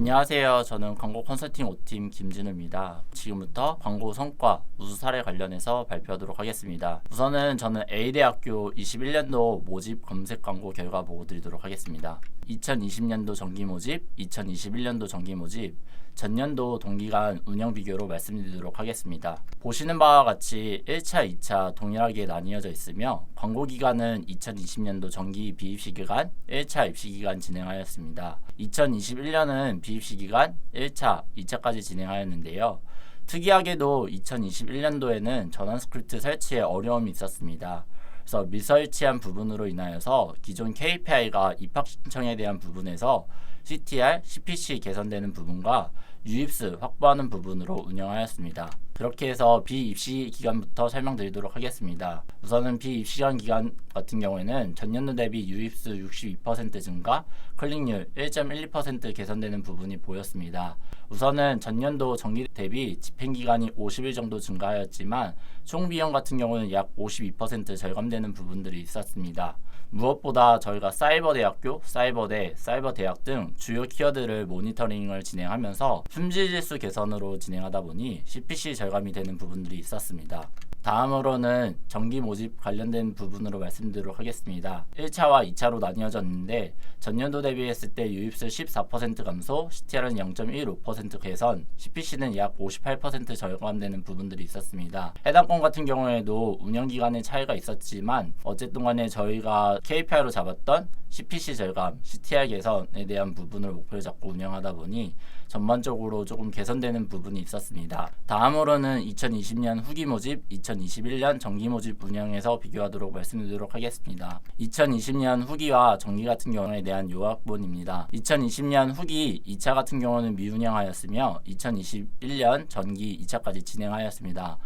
안녕하세요. 저는 광고 컨설팅 5팀 김진우입니다. 지금부터 광고 성과, 우수 사례 관련해서 발표하도록 하겠습니다. 우선은 저는 A대학교 21년도 모집 검색 광고 결과 보고 드리도록 하겠습니다. 2020년도 정기 모집, 2021년도 정기 모집, 전년도 동기간 운영 비교로 말씀드리도록 하겠습니다. 보시는 바와 같이 1차, 2차 동일하게 나뉘어져 있으며 광고 기간은 2020년도 정기 비입시 기간, 1차 입시 기간 진행하였습니다. 2021년은 비입시 기간 1차, 2차까지 진행하였는데요. 특이하게도 2021년도에는 전환 스크립트 설치에 어려움이 있었습니다. 그래서 미설치한 부분으로 인하여서 기존 KPI가 입학 신청에 대한 부분에서 CTR, CPC 개선되는 부분과 유입수 확보하는 부분으로 운영하였습니다. 그렇게 해서 비입시 기간부터 설명드리도록 하겠습니다. 우선은 비입시간 기간 같은 경우에는 전년도 대비 유입수 62% 증가, 클릭률 1.12% 개선되는 부분이 보였습니다. 우선은 전년도 정기 대비 집행기간이 50일 정도 증가하였지만 총 비용 같은 경우는 약 52% 절감되는 부분들이 있었습니다. 무엇보다 저희가 사이버대학교, 사이버대, 사이버대학 등 주요 키워드를 모니터링을 진행하면서 품질지수 개선으로 진행하다 보니 CPC 절감이 되는 부분들이 있었습니다. 다음으로는 정기 모집 관련된 부분으로 말씀드리도록 하겠습니다. 1차와 2차로 나뉘어졌는데 전년도 대비했을 때 유입수 14% 감소, CTR은 0.15% 개선, CPC는 약 58% 절감되는 부분들이 있었습니다. 해당 건 같은 경우에도 운영기간의 차이가 있었지만 어쨌든 간에 저희가 KPI로 잡았던 CPC 절감, CTR 개선에 대한 부분을 목표로 잡고 운영하다 보니 전반적으로 조금 개선되는 부분이 있었습니다. 다음으로는 2020년 후기 모집, 2021년 정기 모집 운영에서 비교하도록 말씀드리도록 하겠습니다. 2020년 후기와 정기 같은 경우에 대한 요약본입니다. 2020년 후기 2차 같은 경우는 미운영하였으며 2021년 전기 2차까지 진행하였습니다.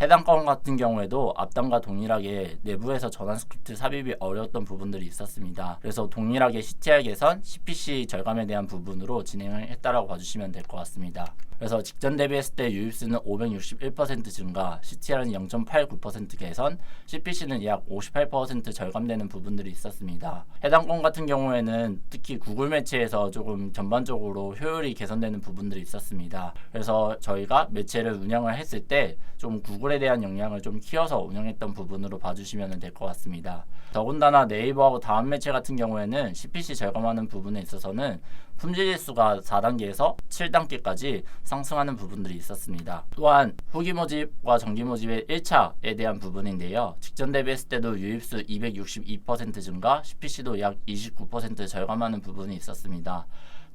해당 건 같은 경우에도 앞단과 동일하게 내부에서 전환 스크립트 삽입이 어려웠던 부분들이 있었습니다. 그래서 동일하게 CTR 개선, CPC 절감에 대한 부분으로 진행을 했다라고 봐주시면 될 것 같습니다. 그래서 직전 대비했을 때 유입수는 561% 증가, CTR은 0.89% 개선, CPC는 약 58% 절감되는 부분들이 있었습니다. 해당 건 같은 경우에는 특히 구글 매체에서 조금 전반적으로 효율이 개선되는 부분들이 있었습니다. 그래서 저희가 매체를 운영을 했을 때 좀 구글에 대한 역량을 좀 키워서 운영했던 부분으로 봐주시면 될 것 같습니다. 더군다나 네이버하고 다음 매체 같은 경우에는 CPC 절감하는 부분에 있어서는 품질지수가 4단계에서 7단계까지 상승하는 부분들이 있었습니다. 또한 후기 모집과 정기 모집의 1차에 대한 부분인데요. 직전 대비했을 때도 유입수 262% 증가, CPC도 약 29% 절감하는 부분이 있었습니다.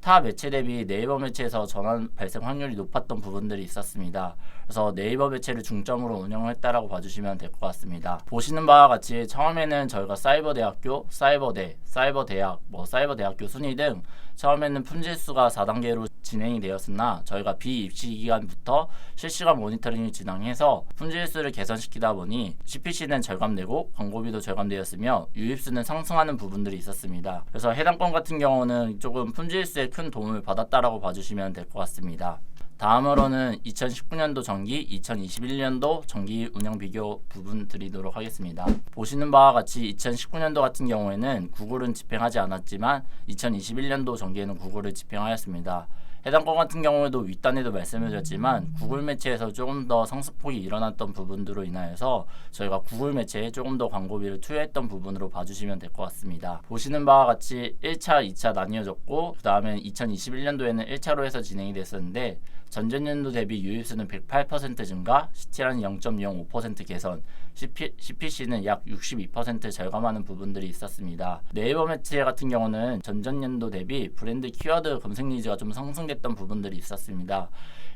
타 매체 대비 네이버 매체에서 전환 발생 확률이 높았던 부분들이 있었습니다. 그래서 네이버 매체를 중점으로 운영을 했다라고 봐주시면 될 것 같습니다. 보시는 바와 같이 처음에는 저희가 사이버대학교, 사이버대, 사이버대학, 사이버대학교 순위 등 처음에는 품질수가 4단계로 진행이 되었으나 저희가 비입시 기간부터 실시간 모니터링을 진행해서 품질수를 개선시키다 보니 CPC는 절감되고 광고비도 절감되었으며 유입수는 상승하는 부분들이 있었습니다. 그래서 해당 건 같은 경우는 조금 품질수에 큰 도움을 받았다라고 봐주시면 될 것 같습니다. 다음으로는 2019년도 정기, 2021년도 정기 운영 비교 부분 드리도록 하겠습니다. 보시는 바와 같이 2019년도 같은 경우에는 구글은 집행하지 않았지만 2021년도 정기에는 구글을 집행하였습니다. 해당 건 같은 경우에도 윗단에도 말씀을 드렸지만 구글 매체에서 조금 더 상승폭이 일어났던 부분들로 인하여서 저희가 구글 매체에 조금 더 광고비를 투여했던 부분으로 봐주시면 될 것 같습니다. 보시는 바와 같이 1차, 2차 나뉘어졌고 그 다음에 2021년도에는 1차로 해서 진행이 됐었는데 전전년도 대비 유입수는 108% 증가, CTR은 0.05% 개선, CPC는 약 62% 절감하는 부분들이 있었습니다. 네이버 매체 같은 경우는 전전년도 대비 브랜드 키워드 검색 니즈가 좀 상승됐던 부분들이 있었습니다.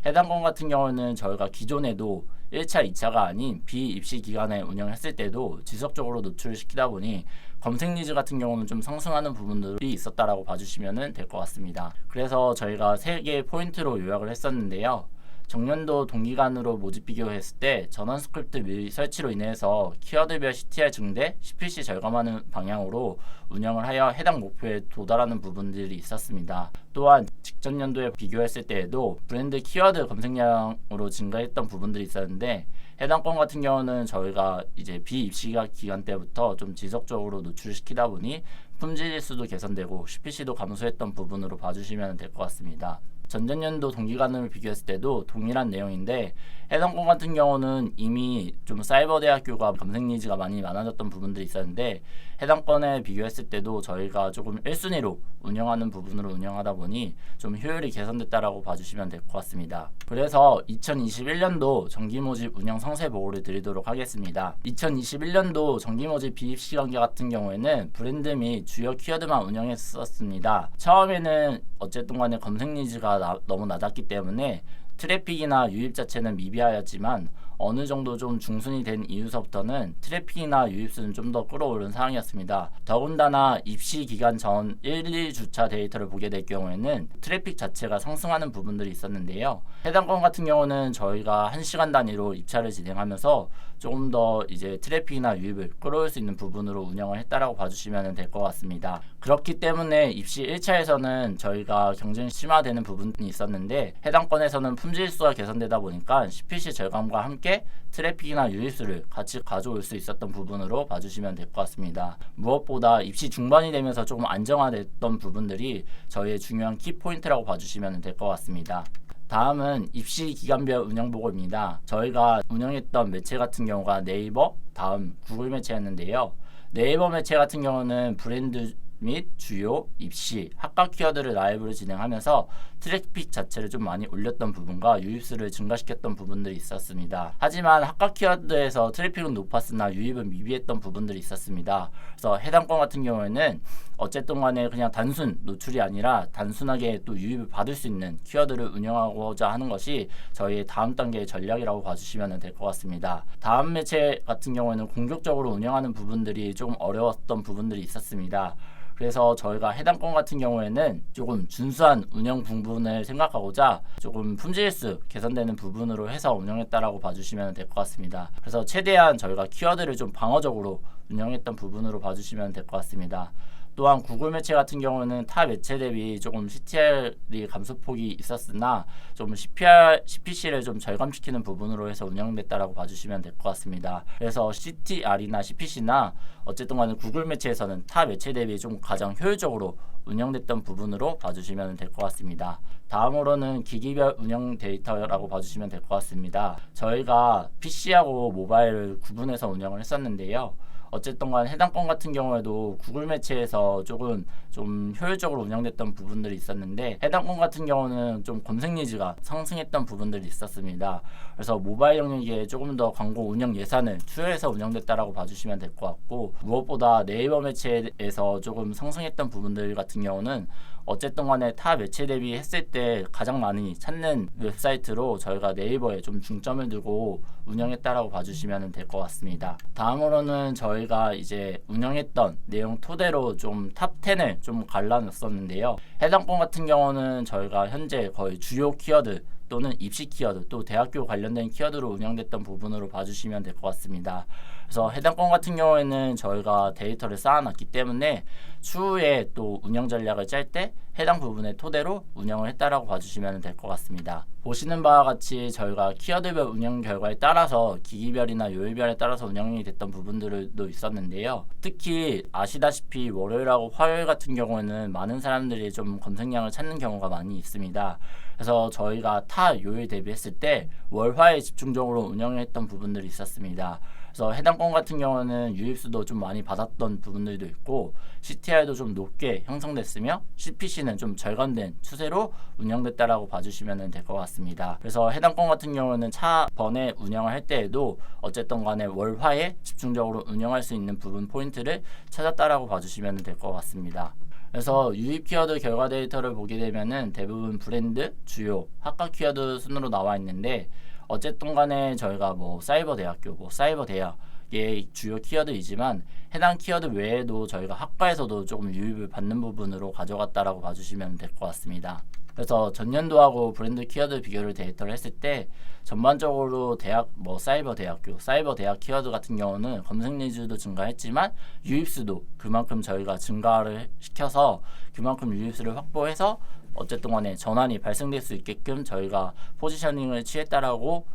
해당 건 같은 경우는 저희가 기존에도 1차, 2차가 아닌 비입시 기간에 운영했을 때도 지속적으로 노출을 시키다 보니 검색 니즈 같은 경우는 좀 상승하는 부분들이 있었다라고 봐주시면 될 것 같습니다. 그래서 저희가 3개의 포인트로 요약을 했었는데요. 정년도 동기간으로 모집 비교했을 때 전환 스크립트 설치로 인해서 키워드별 CTR 증대, CPC 절감하는 방향으로 운영을 하여 해당 목표에 도달하는 부분들이 있었습니다. 또한 직전 연도에 비교했을 때에도 브랜드 키워드 검색량으로 증가했던 부분들이 있었는데 해당 건 같은 경우는 저희가 이제 비입시가 기간 때부터 좀 지속적으로 노출시키다 보니 품질 지수도 개선되고 CPC도 감소했던 부분으로 봐주시면 될 것 같습니다. 전전년도 동기간을 비교했을 때도 동일한 내용인데 해당 건 같은 경우는 이미 좀 사이버 대학교가 검색 니즈가 많이 많아졌던 부분들이 있었는데 해당 건에 비교했을 때도 저희가 조금 1순위로 운영하는 부분으로 운영하다 보니 좀 효율이 개선됐다라고 봐주시면 될 것 같습니다. 그래서 2021년도 정기 모집 운영 상세 보고를 드리도록 하겠습니다. 2021년도 정기 모집 비입 시간계 같은 경우에는 브랜드 및 주요 키워드만 운영했었습니다. 처음에는 어쨌든 간에 검색 니즈가 너무 낮았기 때문에 트래픽이나 유입 자체는 미비하였지만 어느 정도 좀 중순이 된 이후서부터는 트래픽이나 유입수는 좀 더 끌어오른 상황이었습니다. 더군다나 입시 기간 전 1, 2주차 데이터를 보게 될 경우에는 트래픽 자체가 상승하는 부분들이 있었는데요. 해당 건 같은 경우는 저희가 1시간 단위로 입찰을 진행하면서 조금 더 이제 트래픽이나 유입을 끌어올 수 있는 부분으로 운영을 했다라고 봐주시면 될 것 같습니다. 그렇기 때문에 입시 1차에서는 저희가 경쟁이 심화되는 부분이 있었는데 해당 건에서는 품질수가 개선되다 보니까 CPC 절감과 함께 트래픽이나 유입수를 같이 가져올 수 있었던 부분으로 봐주시면 될 것 같습니다. 무엇보다 입시 중반이 되면서 조금 안정화됐던 부분들이 저희의 중요한 키포인트라고 봐주시면 될 것 같습니다. 다음은 입시 기간별 운영 보고입니다. 저희가 운영했던 매체 같은 경우가 네이버, 다음 구글 매체였는데요. 네이버 매체 같은 경우는 브랜드 및 주요 입시 학과 키워드를 라이브로 진행하면서 트래픽 자체를 좀 많이 올렸던 부분과 유입수를 증가시켰던 부분들이 있었습니다. 하지만 학과 키워드에서 트래픽은 높았으나 유입은 미비했던 부분들이 있었습니다. 그래서 해당 건 같은 경우에는 어쨌든 간에 그냥 단순 노출이 아니라 단순하게 또 유입을 받을 수 있는 키워드를 운영하고자 하는 것이 저희의 다음 단계의 전략이라고 봐주시면 될 것 같습니다. 다음 매체 같은 경우에는 공격적으로 운영하는 부분들이 조금 어려웠던 부분들이 있었습니다. 그래서 저희가 해당 건 같은 경우에는 조금 준수한 운영 부분을 생각하고자 조금 품질수 개선되는 부분으로 해서 운영했다라고 봐주시면 될 것 같습니다. 그래서 최대한 저희가 키워드를 좀 방어적으로 운영했던 부분으로 봐주시면 될 것 같습니다. 또한 구글 매체 같은 경우는 타 매체 대비 조금 CTR이 감소폭이 있었으나 좀 CPC를 좀 절감시키는 부분으로 해서 운영됐다라고 봐주시면 될 것 같습니다. 그래서 CTR이나 CPC나 어쨌든 간에 구글 매체에서는 타 매체 대비 좀 가장 효율적으로 운영됐던 부분으로 봐주시면 될 것 같습니다. 다음으로는 기기별 운영 데이터라고 봐주시면 될 것 같습니다. 저희가 PC하고 모바일을 구분해서 운영을 했었는데요. 어쨌든 간 해당 건 같은 경우에도 구글 매체에서 조금 좀 효율적으로 운영됐던 부분들이 있었는데 해당 건 같은 경우는 좀 검색 니즈가 상승했던 부분들이 있었습니다. 그래서 모바일 영역에 조금 더 광고 운영 예산을 투여해서 운영됐다라고 봐주시면 될 것 같고 무엇보다 네이버 매체에서 조금 상승했던 부분들 같은 경우는 어쨌든 간에 타 매체 대비 했을 때 가장 많이 찾는 웹사이트로 저희가 네이버에 좀 중점을 두고 운영했다라고 봐주시면 될 것 같습니다. 다음으로는 저희가 이제 운영했던 내용 토대로 좀 탑 10을 좀 갈라놨었는데요. 해당 건 같은 경우는 저희가 현재 거의 주요 키워드 또는 입시 키워드 또 대학교 관련된 키워드로 운영됐던 부분으로 봐주시면 될 것 같습니다. 그래서 해당 건 같은 경우에는 저희가 데이터를 쌓아놨기 때문에 추후에 또 운영 전략을 짤 때 해당 부분의 토대로 운영을 했다라고 봐주시면 될 것 같습니다. 보시는 바와 같이 저희가 키워드별 운영 결과에 따라서 기기별이나 요일별에 따라서 운영이 됐던 부분들도 있었는데요. 특히 아시다시피 월요일하고 화요일 같은 경우에는 많은 사람들이 좀 검색량을 찾는 경우가 많이 있습니다. 그래서 저희가 타 요일 대비했을 때 월화에 집중적으로 운영했던 부분들이 있었습니다. 그래서 해당 건 같은 경우는 유입수도 좀 많이 받았던 부분들도 있고 CTR도 좀 높게 형성됐으며 CPC는 좀 절감된 추세로 운영됐다라고 봐주시면 될 것 같습니다. 그래서 해당 건 같은 경우는 차번에 운영을 할 때에도 어쨌든 간에 월화에 집중적으로 운영할 수 있는 부분 포인트를 찾았다라고 봐주시면 될 것 같습니다. 그래서 유입 키워드 결과 데이터를 보게 되면은 대부분 브랜드, 주요, 학과 키워드 순으로 나와 있는데 어쨌든 간에 저희가 사이버 대학교, 사이버 대학의 주요 키워드이지만 해당 키워드 외에도 저희가 학과에서도 조금 유입을 받는 부분으로 가져갔다라고 봐주시면 될 것 같습니다. 그래서 전년도하고 브랜드 키워드 비교를 데이터를 했을 때 전반적으로 대학 사이버 대학교, 사이버 대학 키워드 같은 경우는 검색 니즈도 증가했지만 유입수도 그만큼 저희가 증가를 시켜서 그만큼 유입수를 확보해서 어쨌든 간에 전환이 발생될 수 있게끔 저희가 포지셔닝을 취했다라고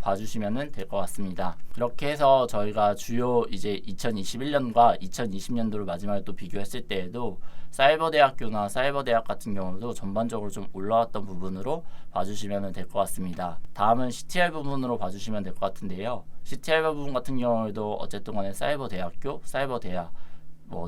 봐주시면 될 것 같습니다. 그렇게 해서 저희가 주요 이제 2021년과 2020년도를 마지막에 또 비교했을 때에도 사이버대학교나 사이버대학 같은 경우도 전반적으로 좀 올라왔던 부분으로 봐주시면 될 것 같습니다. 다음은 CTR 부분으로 봐주시면 될 것 같은데요. CTR 부분 같은 경우에도 어쨌든 간에 사이버대학교, 사이버대학,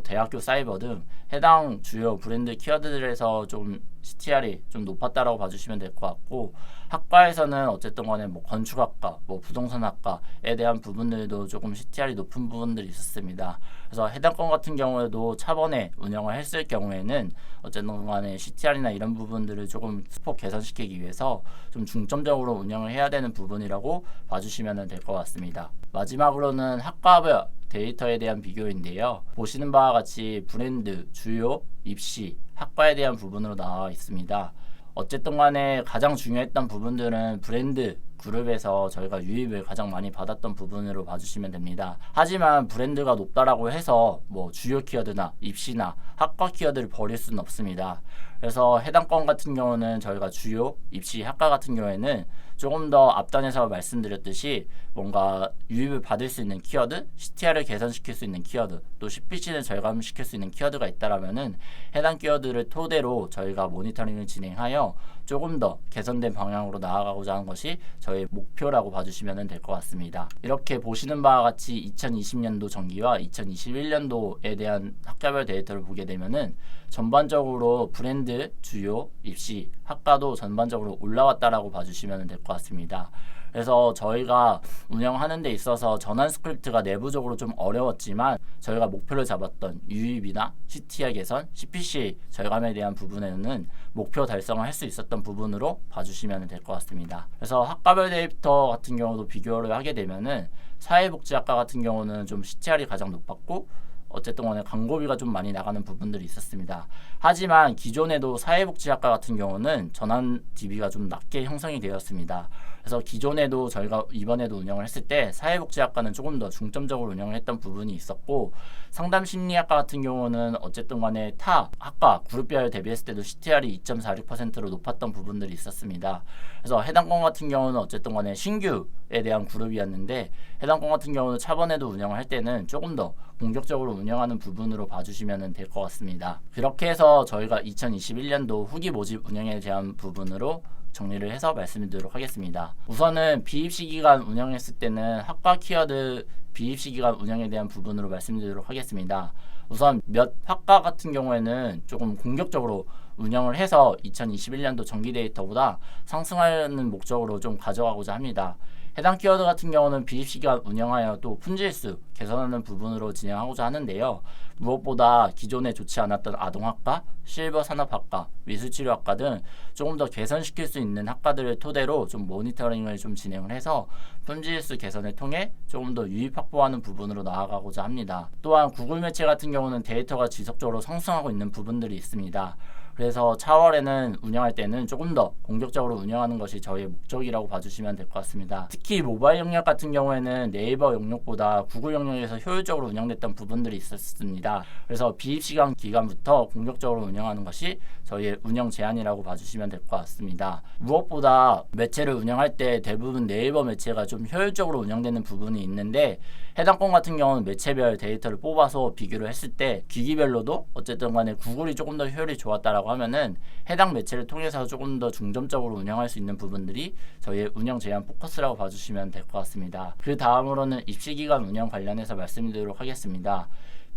대학교 사이버 등 해당 주요 브랜드 키워드들에서 좀 CTR이 좀 높았다라고 봐주시면 될 것 같고, 학과에서는 어쨌든 간에 건축학과, 부동산학과에 대한 부분들도 조금 CTR이 높은 부분들이 있었습니다. 그래서 해당 건 같은 경우에도 차번에 운영을 했을 경우에는 어쨌든 간에 CTR이나 이런 부분들을 조금 스폭 개선시키기 위해서 좀 중점적으로 운영을 해야 되는 부분이라고 봐주시면 될 것 같습니다. 마지막으로는 학과별 데이터에 대한 비교인데요. 보시는 바와 같이 브랜드, 주요, 입시, 학과에 대한 부분으로 나와 있습니다. 어쨌든 간에 가장 중요했던 부분들은 브랜드 그룹에서 저희가 유입을 가장 많이 받았던 부분으로 봐주시면 됩니다. 하지만 브랜드가 높다라고 해서 주요 키워드나 입시나 학과 키워드를 버릴 수는 없습니다. 그래서 해당 건 같은 경우는 저희가 주요, 입시, 학과 같은 경우에는 조금 더 앞단에서 말씀드렸듯이 뭔가 유입을 받을 수 있는 키워드, CTR을 개선시킬 수 있는 키워드, 또 CPC를 절감시킬 수 있는 키워드가 있다라면은 해당 키워드를 토대로 저희가 모니터링을 진행하여 조금 더 개선된 방향으로 나아가고자 하는 것이 저희 목표라고 봐주시면 될 것 같습니다. 이렇게 보시는 바와 같이 2020년도 정기와 2021년도에 대한 학과별 데이터를 보게 되면은 전반적으로 브랜드, 주요, 입시, 학과도 전반적으로 올라왔다라고 봐주시면 될 것 같습니다. 그래서 저희가 운영하는 데 있어서 전환 스크립트가 내부적으로 좀 어려웠지만 저희가 목표를 잡았던 유입이나 CTR 개선, CPC 절감에 대한 부분에는 목표 달성을 할 수 있었던 부분으로 봐주시면 될 것 같습니다. 그래서 학과별 데이터 같은 경우도 비교를 하게 되면은 사회복지학과 같은 경우는 좀 CTR이 가장 높았고, 어쨌든 간에 광고비가 좀 많이 나가는 부분들이 있었습니다. 하지만 기존에도 사회복지학과 같은 경우는 전환 DB가 좀 낮게 형성이 되었습니다. 그래서 기존에도 저희가 이번에도 운영을 했을 때 사회복지학과는 조금 더 중점적으로 운영을 했던 부분이 있었고, 상담심리학과 같은 경우는 어쨌든 간에 타 학과 그룹별 대비했을 때도 CTR이 2.46%로 높았던 부분들이 있었습니다. 그래서 해당 건 같은 경우는 어쨌든 간에 신규에 대한 그룹이었는데, 해당 건 같은 경우는 차번에도 운영을 할 때는 조금 더 공격적으로 운영하는 부분으로 봐주시면 될 것 같습니다. 그렇게 해서 저희가 2021년도 후기 모집 운영에 대한 부분으로 정리를 해서 말씀드리도록 하겠습니다. 우선은 비입시 기간 운영했을 때는 학과 키워드 비입시 기간 운영에 대한 부분으로 말씀드리도록 하겠습니다. 우선 몇 학과 같은 경우에는 조금 공격적으로 운영을 해서 2021년도 정기 데이터보다 상승하는 목적으로 좀 가져가고자 합니다. 해당 키워드 같은 경우는 비입시기간 운영하여 또 품질수 개선하는 부분으로 진행하고자 하는데요. 무엇보다 기존에 좋지 않았던 아동학과, 실버산업학과, 미술치료학과 등 조금 더 개선시킬 수 있는 학과들을 토대로 좀 모니터링을 좀 진행을 해서 품질수 개선을 통해 조금 더 유입 확보하는 부분으로 나아가고자 합니다. 또한 구글 매체 같은 경우는 데이터가 지속적으로 상승하고 있는 부분들이 있습니다. 그래서 차월에는 운영할 때는 조금 더 공격적으로 운영하는 것이 저희의 목적이라고 봐주시면 될 것 같습니다. 특히 모바일 영역 같은 경우에는 네이버 영역보다 구글 영역에서 효율적으로 운영됐던 부분들이 있었습니다. 그래서 비입시간 기간부터 공격적으로 운영하는 것이 저희의 운영 제한이라고 봐주시면 될 것 같습니다. 무엇보다 매체를 운영할 때 대부분 네이버 매체가 좀 효율적으로 운영되는 부분이 있는데, 해당 건 같은 경우는 매체별 데이터를 뽑아서 비교를 했을 때 기기별로도 어쨌든 간에 구글이 조금 더 효율이 좋았다라고 하면은 해당 매체를 통해서 조금 더 중점적으로 운영할 수 있는 부분들이 저희의 운영 제한 포커스라고 봐주시면 될 것 같습니다. 그 다음으로는 입시기간 운영 관련해서 말씀드리도록 하겠습니다.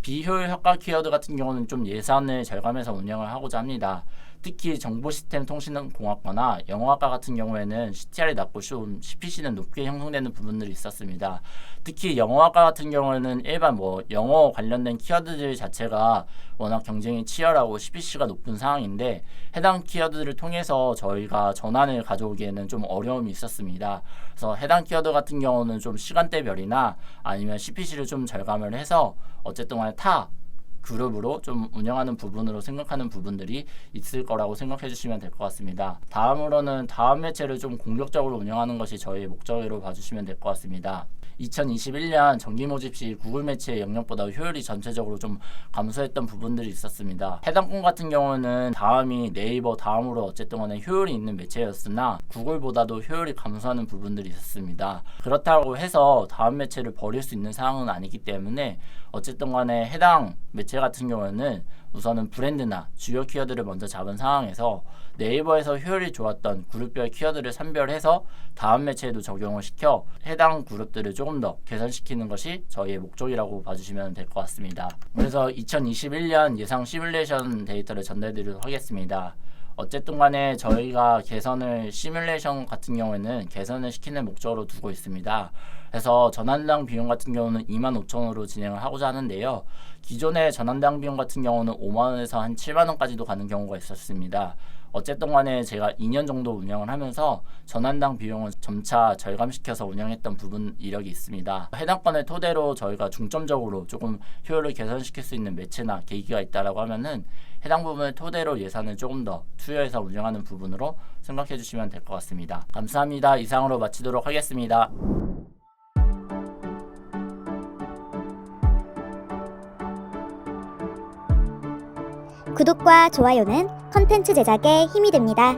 비효율 효과 키워드 같은 경우는 좀 예산을 절감해서 운영을 하고자 합니다. 특히 정보시스템통신공학과나 영어학과 같은 경우에는 CTR이 낮고 좀 CPC는 높게 형성되는 부분들이 있었습니다. 특히 영어학과 같은 경우에는 일반 영어 관련된 키워드들 자체가 워낙 경쟁이 치열하고 CPC가 높은 상황인데, 해당 키워드를 통해서 저희가 전환을 가져오기에는 좀 어려움이 있었습니다. 그래서 해당 키워드 같은 경우는 좀 시간대별이나 아니면 CPC를 좀 절감을 해서 어쨌든 간에 타 그룹으로 좀 운영하는 부분으로 생각하는 부분들이 있을 거라고 생각해 주시면 될 것 같습니다. 다음으로는 다음 매체를 좀 공격적으로 운영하는 것이 저희의 목적으로 봐주시면 될 것 같습니다. 2021년 정기 모집 시 구글 매체의 영역보다 효율이 전체적으로 좀 감소했던 부분들이 있었습니다. 해당 건 같은 경우는 다음이 네이버 다음으로 어쨌든 간에 효율이 있는 매체였으나 구글보다도 효율이 감소하는 부분들이 있었습니다. 그렇다고 해서 다음 매체를 버릴 수 있는 상황은 아니기 때문에 어쨌든 간에 해당 매체 같은 경우에는 우선은 브랜드나 주요 키워드를 먼저 잡은 상황에서 네이버에서 효율이 좋았던 그룹별 키워드를 선별해서 다음 매체에도 적용을 시켜 해당 그룹들을 조금 더 개선시키는 것이 저희의 목적이라고 봐주시면 될 것 같습니다. 그래서 2021년 예상 시뮬레이션 데이터를 전달드리도록 하겠습니다. 어쨌든 간에 저희가 개선을 시뮬레이션 같은 경우에는 개선을 시키는 목적으로 두고 있습니다. 그래서 전환당 비용 같은 경우는 25,000원으로 진행을 하고자 하는데요. 기존의 전환당 비용 같은 경우는 5만원에서 한 7만원까지도 가는 경우가 있었습니다. 어쨌든 간에 제가 2년 정도 운영을 하면서 전환당 비용을 점차 절감시켜서 운영했던 부분 이력이 있습니다. 해당 건을 토대로 저희가 중점적으로 조금 효율을 개선시킬 수 있는 매체나 계기가 있다라고 하면은 해당 부분을 토대로 예산을 조금 더 투여해서 운영하는 부분으로 생각해 주시면 될 것 같습니다. 감사합니다. 이상으로 마치도록 하겠습니다. 구독과 좋아요는 컨텐츠 제작에 힘이 됩니다.